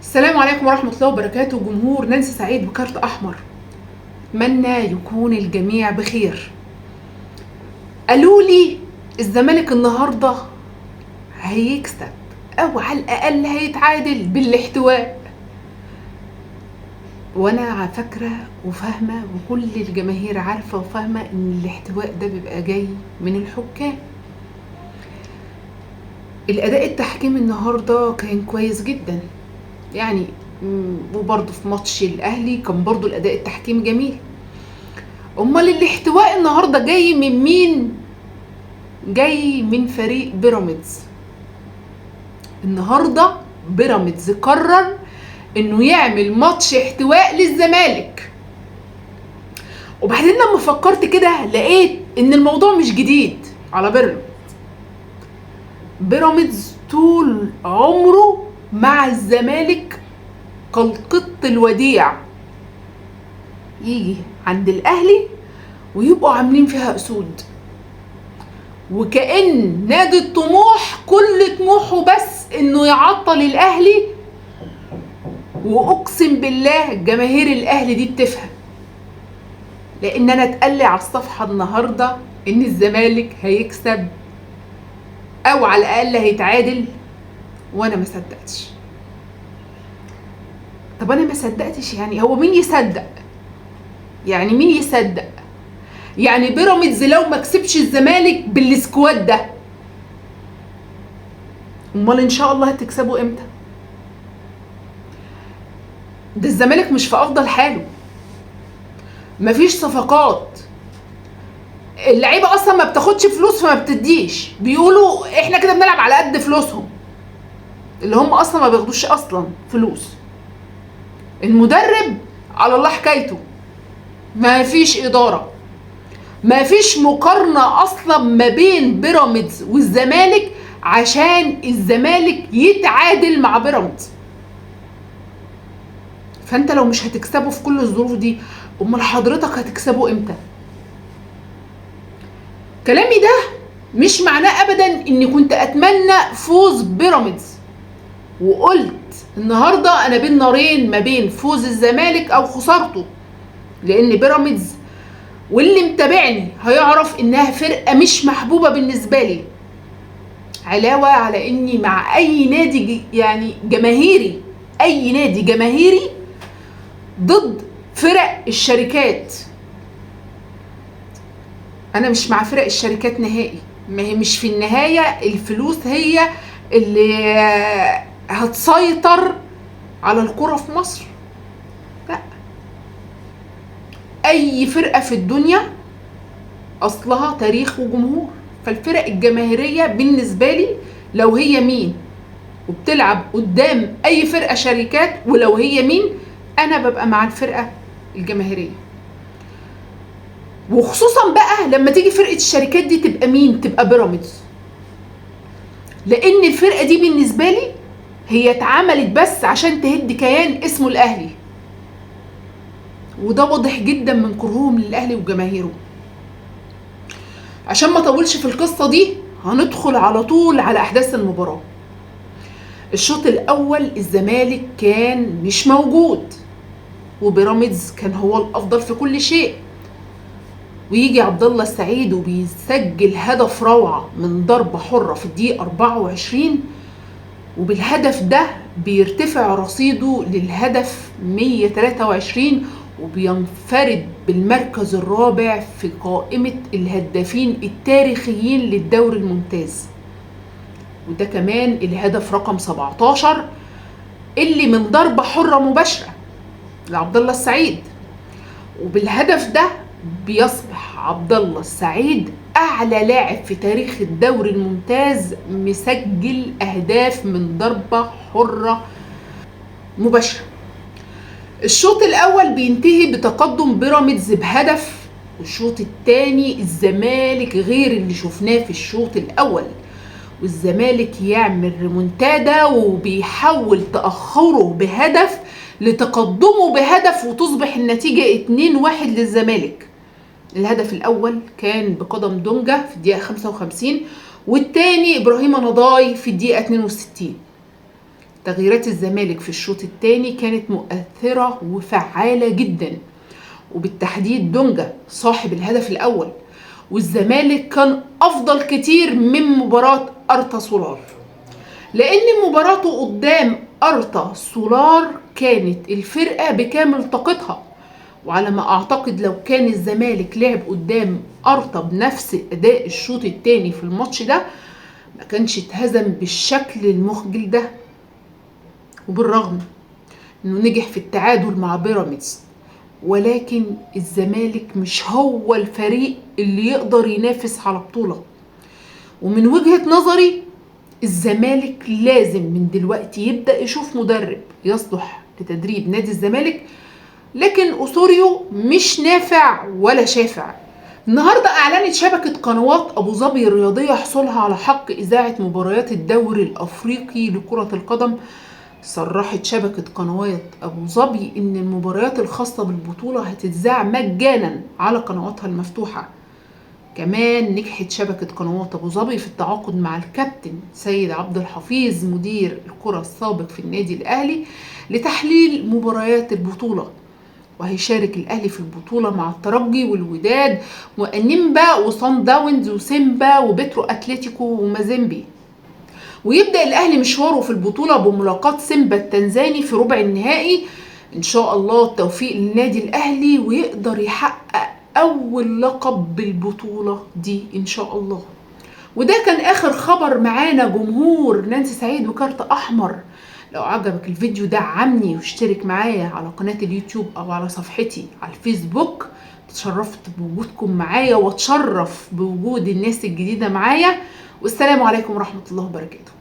السلام عليكم ورحمة الله وبركاته. جمهور نانسي سعيد بكارت أحمر، أتمنى يكون الجميع بخير. قالوا لي الزمالك النهاردة هيكسب أو على الأقل هيتعادل بالاحتواء، وأنا فاكرة وفاهمة وكل الجماهير عارفة وفاهمة إن الاحتواء ده بيبقى جاي من الحكام. الأداء التحكيمي النهاردة كان كويس جدا يعني، وبرضه في ماتش الاهلي كان برضه الاداء التحكيمي جميل. امال الاحتواء النهارده جاي من مين؟ جاي من فريق بيراميدز. النهارده بيراميدز قرر انه يعمل ماتش احتواء للزمالك، وبعدين لما فكرت كده لقيت ان الموضوع مش جديد على بيراميدز. بيراميدز طول عمره مع الزمالك كالقط الوديع، يجي عند الاهلي ويبقوا عاملين فيها اسود، وكأن نادي الطموح كل طموحه بس انه يعطل الاهلي. واقسم بالله جماهير الاهلي دي بتفهم، لان انا اتقال على الصفحه النهارده ان الزمالك هيكسب او على الاقل هيتعادل، وانا ما صدقتش. طب انا ما صدقتش، يعني هو مين يصدق؟ يعني مين يصدق؟ يعني بيراميدز لو ما كسبش الزمالك بالسكواد ده، امال ان شاء الله هتكسبوا امتى؟ ده الزمالك مش في افضل حاله، مفيش صفقات، اللعيبه اصلا ما بتاخدش فلوس فما بتديش، بيقولوا احنا كده بنلعب على قد فلوسهم اللي هم اصلا ما بياخدوش اصلا فلوس. المدرب على الله حكايته، ما فيش اداره، ما فيش مقارنه اصلا ما بين بيراميدز والزمالك عشان الزمالك يتعادل مع بيراميدز. فانت لو مش هتكسبه في كل الظروف دي، امال حضرتك هتكسبه امتى؟ كلامي ده مش معناه ابدا اني كنت اتمنى فوز بيراميدز، وقلت النهارده انا بين نارين ما بين فوز الزمالك او خسارته، لان بيراميدز واللي متابعني هيعرف انها فرقه مش محبوبه بالنسبه لي، علاوه على اني مع اي نادي يعني جماهيري، اي نادي جماهيري ضد فرق الشركات. انا مش مع فرق الشركات نهائي، ما هي مش في النهايه الفلوس هي اللي هتسيطر على الكرة في مصر. لا، اي فرقه في الدنيا اصلها تاريخ وجمهور، فالفرق الجماهيريه بالنسبه لي لو هي مين وبتلعب قدام اي فرقه شركات، ولو هي مين انا ببقى مع الفرقه الجماهيريه. وخصوصا بقى لما تيجي فرقه الشركات دي تبقى مين؟ تبقى بيراميدز، لان الفرقه دي بالنسبه لي هي اتعملت بس عشان تهد كيان اسمه الاهلي، وده واضح جدا من كرههم للاهلي وجماهيره. عشان ما اطولش في القصه دي هندخل على طول على احداث المباراه. الشوط الاول الزمالك كان مش موجود، وبيراميدز كان هو الافضل في كل شيء، ويجي عبد الله السعيد وبيسجل هدف روعه من ضربه حره في الدقيقه 24، وبالهدف ده بيرتفع رصيده للهدف 123، وبينفرد بالمركز الرابع في قائمة الهدافين التاريخيين للدوري الممتاز. وده كمان الهدف رقم 17 اللي من ضربة حرة مباشرة لعبد الله السعيد، وبالهدف ده بيصبح عبد الله السعيد اعلى لاعب في تاريخ الدوري الممتاز مسجل اهداف من ضربة حرة مباشرة. الشوط الاول بينتهي بتقدم بيراميدز بهدف، والشوط الثاني الزمالك غير اللي شفناه في الشوط الاول، والزمالك يعمل ريمونتادا وبيحول تأخره بهدف لتقدمه بهدف، وتصبح النتيجة 2-1 للزمالك. الهدف الاول كان بقدم دونجا في الدقيقة 55، والتاني ابراهيم نضاي في الدقيقة 62. تغييرات الزمالك في الشوط الثاني كانت مؤثرة وفعالة جدا، وبالتحديد دونجا صاحب الهدف الأول، والزمالك كان أفضل كتير من مباراة أرتا سولار، لأن مباراته قدام أرتا سولار كانت الفرقة بكامل طاقتها. وعلى ما أعتقد لو كان الزمالك لعب قدام أرتا بنفس أداء الشوط الثاني في الماتش ده ما كانش اتهزم بالشكل المخجل ده. وبالرغم انه نجح في التعادل مع بيراميدز، ولكن الزمالك مش هو الفريق اللي يقدر ينافس على بطولة. ومن وجهة نظري الزمالك لازم من دلوقتي يبدأ يشوف مدرب يصلح لتدريب نادي الزمالك، لكن أوسوريو مش نافع ولا شافع. النهاردة أعلنت شبكة قنوات أبو ظبي الرياضية حصولها على حق إذاعة مباريات الدوري الأفريقي لكرة القدم. صرحت شبكة قنوات أبو ظبي إن المباريات الخاصة بالبطولة هتتذاع مجانا على قنواتها المفتوحة. كمان نجحت شبكة قنوات أبو ظبي في التعاقد مع الكابتن سيد عبد الحفيظ مدير الكرة السابق في النادي الأهلي لتحليل مباريات البطولة، وهيشارك الأهلي في البطولة مع الترجي والوداد وأنيمبا وصن داونز وسيمبا وبترو أتلتيكو ومازيمبي. ويبدأ الأهلي مشواره في البطولة بملاقاة سيمبا التنزاني في ربع النهائي. إن شاء الله التوفيق للنادي الأهلي ويقدر يحقق أول لقب بالبطولة دي إن شاء الله. وده كان آخر خبر معانا جمهور نانسي سعيد وكارت أحمر. لو عجبك الفيديو دعمني واشترك معايا على قناة اليوتيوب أو على صفحتي على الفيسبوك. اتشرفت بوجودكم معايا واتشرف بوجود الناس الجديدة معايا، والسلام عليكم ورحمة الله وبركاته.